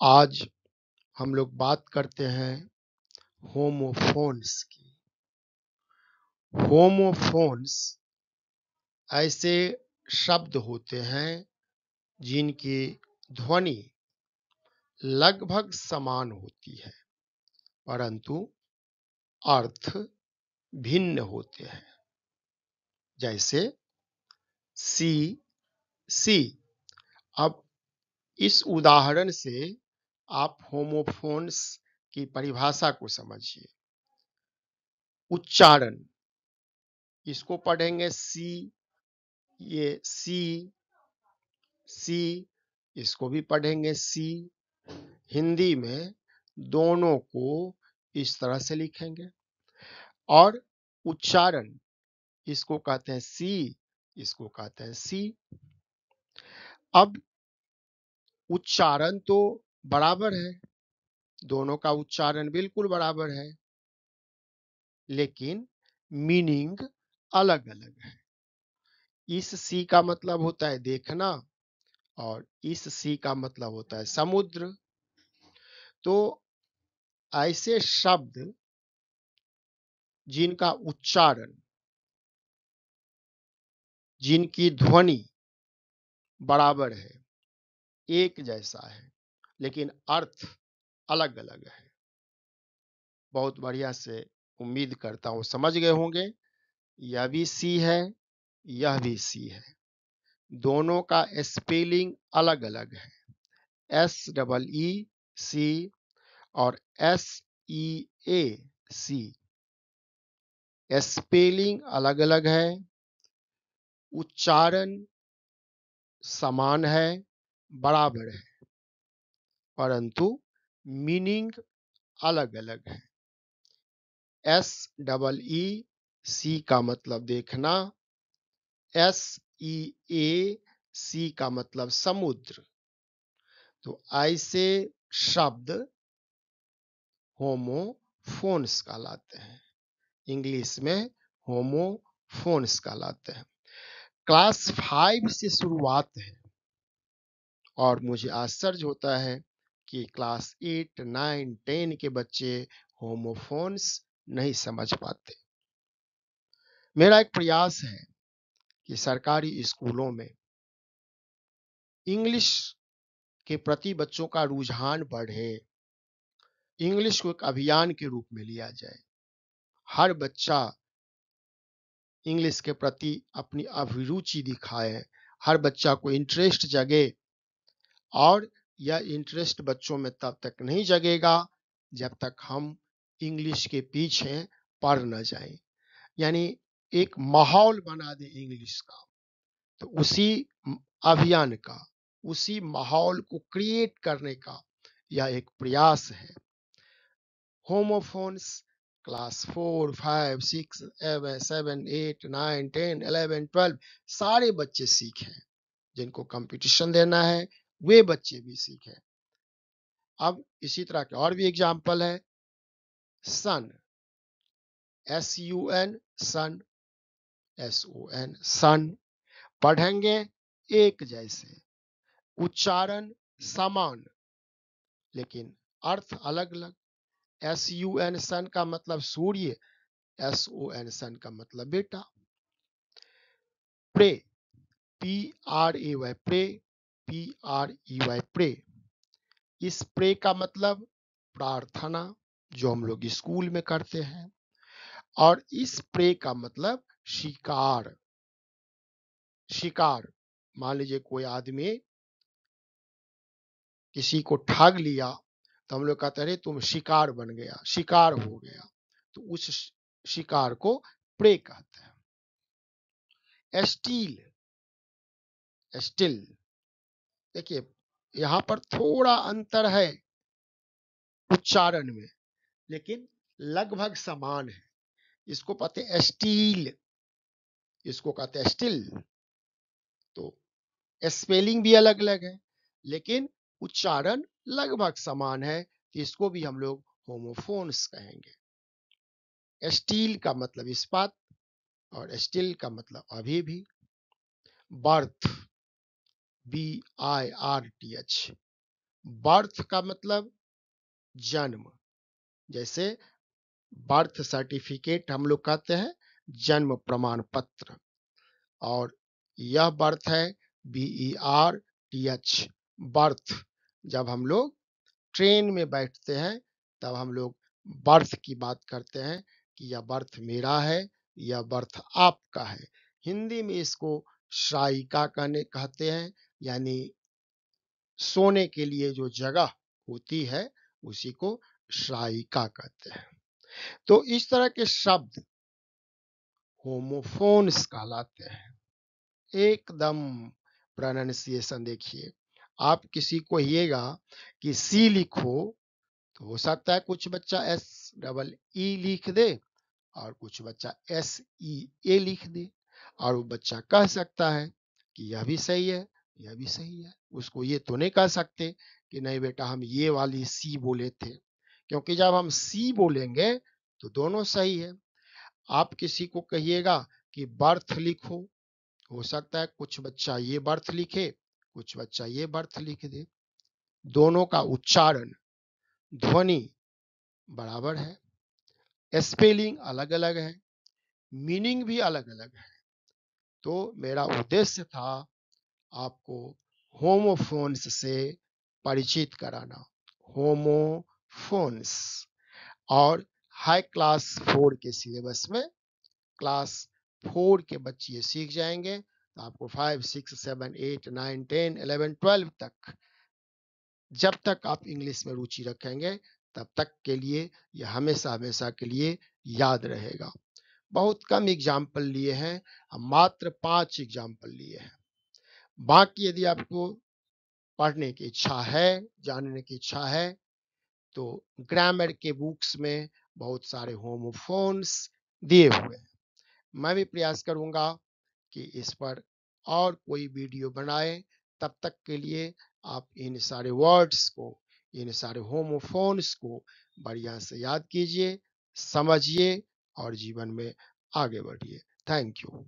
आज हम लोग बात करते हैं होमोफोन्स की। होमोफोन्स ऐसे शब्द होते हैं जिनकी ध्वनि लगभग समान होती है, परंतु अर्थ भिन्न होते हैं। जैसे सी, सी। अब इस उदाहरण से आप होमोफोन्स की परिभाषा को समझिए। उच्चारण, इसको पढ़ेंगे सी, ये सी, सी, इसको भी पढ़ेंगे सी। हिंदी में दोनों को इस तरह से लिखेंगे। और उच्चारण, इसको कहते हैं सी, इसको कहते हैं सी। अब उच्चारण तो बराबर है, दोनों का उच्चारण बिल्कुल बराबर है, लेकिन मीनिंग अलग अलग है। इस सी का मतलब होता है देखना और इस सी का मतलब होता है समुद्र। तो ऐसे शब्द जिनका उच्चारण, जिनकी ध्वनि बराबर है, एक जैसा है, लेकिन अर्थ अलग अलग है। बहुत बढ़िया से उम्मीद करता हूं समझ गए होंगे। यह भी सी है, यह भी सी है, दोनों का स्पेलिंग अलग अलग है। SEE और SEAC, स्पेलिंग अलग अलग है, उच्चारण समान है, बराबर है, परंतु मीनिंग अलग अलग है। SEEC का मतलब देखना, SEAC का मतलब समुद्र। तो ऐसे शब्द होमोफोन्स कहलाते हैं, इंग्लिश में होमोफोन्स कहलाते हैं। क्लास 5 से शुरुआत है और मुझे आश्चर्य होता है कि क्लास 8, 9, 10 के बच्चे होमोफोन्स नहीं समझ पाते। मेरा एक प्रयास है कि सरकारी स्कूलों में इंग्लिश के प्रति बच्चों का रुझान बढ़े, इंग्लिश को एक अभियान के रूप में लिया जाए। हर बच्चा इंग्लिश के प्रति अपनी अभिरुचि दिखाए, हर बच्चा को इंटरेस्ट जगे। और यह इंटरेस्ट बच्चों में तब तक नहीं जगेगा जब तक हम इंग्लिश के पीछे पड़ न जाएं। यानी एक माहौल बना दे इंग्लिश का। तो उसी अभियान का, उसी माहौल को क्रिएट करने का यह एक प्रयास है। होमोफोन्स क्लास 4, 5, 6, 7, 8, 9, 10, 11, 12 सारे बच्चे सीखें। जिनको कंपटीशन देना है वे बच्चे भी सीखें। अब इसी तरह के और भी एग्जाम्पल है। सन, SUN, सन, SON, सन। पढ़ेंगे एक जैसे, उच्चारण समान, लेकिन अर्थ अलग अलग। SUN सन का मतलब सूर्य, SON सन का मतलब बेटा। Pray, PRAY, prey, PREY, prey. इस प्रे का मतलब प्रार्थना, जो हम लोग स्कूल में करते हैं। और इस प्रे का मतलब शिकार, शिकार। मान लीजिए कोई आदमी किसी को ठग लिया तो हम लोग कहते हैं तुम शिकार बन गया, शिकार हो गया। तो उस शिकार को प्रे कहते हैं। Steel, still. देखिए यहां पर थोड़ा अंतर है उच्चारण में, लेकिन लगभग समान है। इसको कहते हैं स्टील, इसको कहते हैं स्टिल। तो स्पेलिंग भी अलग अलग है, लेकिन उच्चारण लगभग समान है। तो इसको भी हम लोग होमोफोन्स कहेंगे। स्टील का मतलब इस्पात और स्टिल का मतलब अभी भी। बर्थ, BIRTH, बर्थ का मतलब जन्म, जैसे बर्थ सर्टिफिकेट हम लोग कहते हैं, जन्म प्रमाण पत्र। और यह बर्थ है BERTH, बर्थ। जब हम लोग ट्रेन में बैठते हैं तब हम लोग बर्थ की बात करते हैं कि यह बर्थ मेरा है, यह बर्थ आपका है। हिंदी में इसको श्रायिका कहते हैं, यानी सोने के लिए जो जगह होती है उसी को श्रायिका कहते हैं। तो इस तरह के शब्द होमोफोन्स कहलाते हैं। एकदम प्रोनाउंसिएशन देखिए, आप किसी को कहिएगा कि सी लिखो तो हो सकता है कुछ बच्चा SEE लिख दे और कुछ बच्चा SEA लिख दे, और वो बच्चा कह सकता है कि यह भी सही है, यह भी सही है। उसको ये तो नहीं कह सकते कि नहीं बेटा हम ये वाली सी बोले थे, क्योंकि जब हम सी बोलेंगे तो दोनों सही है। आप किसी को कहिएगा कि बर्थ लिखो, हो सकता है कुछ बच्चा ये बर्थ लिखे, कुछ बच्चा ये बर्थ लिख दे। दोनों का उच्चारण, ध्वनि बराबर है, स्पेलिंग अलग अलग है, मीनिंग भी अलग अलग है। तो मेरा उद्देश्य था आपको होमोफोन्स से परिचित कराना। होमोफोन्स, और हाई क्लास 4 के सिलेबस में क्लास 4 के बच्चे ये सीख जाएंगे, तो आपको 5, 6, 7, 8, 9, 10, 11, 12 तक, जब तक आप इंग्लिश में रुचि रखेंगे तब तक के लिए यह हमेशा हमेशा के लिए याद रहेगा। बहुत कम एग्जाम्पल लिए हैं, हम मात्र 5 एग्जाम्पल लिए हैं। बाकी यदि आपको पढ़ने की इच्छा है, जानने की इच्छा है, तो ग्रामर के बुक्स में बहुत सारे होमोफोन्स दिए हुए हैं। मैं भी प्रयास करूंगा कि इस पर और कोई वीडियो बनाए। तब तक के लिए आप इन सारे वर्ड्स को, इन सारे होमोफोन्स को बढ़िया से याद कीजिए, समझिए और जीवन में आगे बढ़िए। Thank you.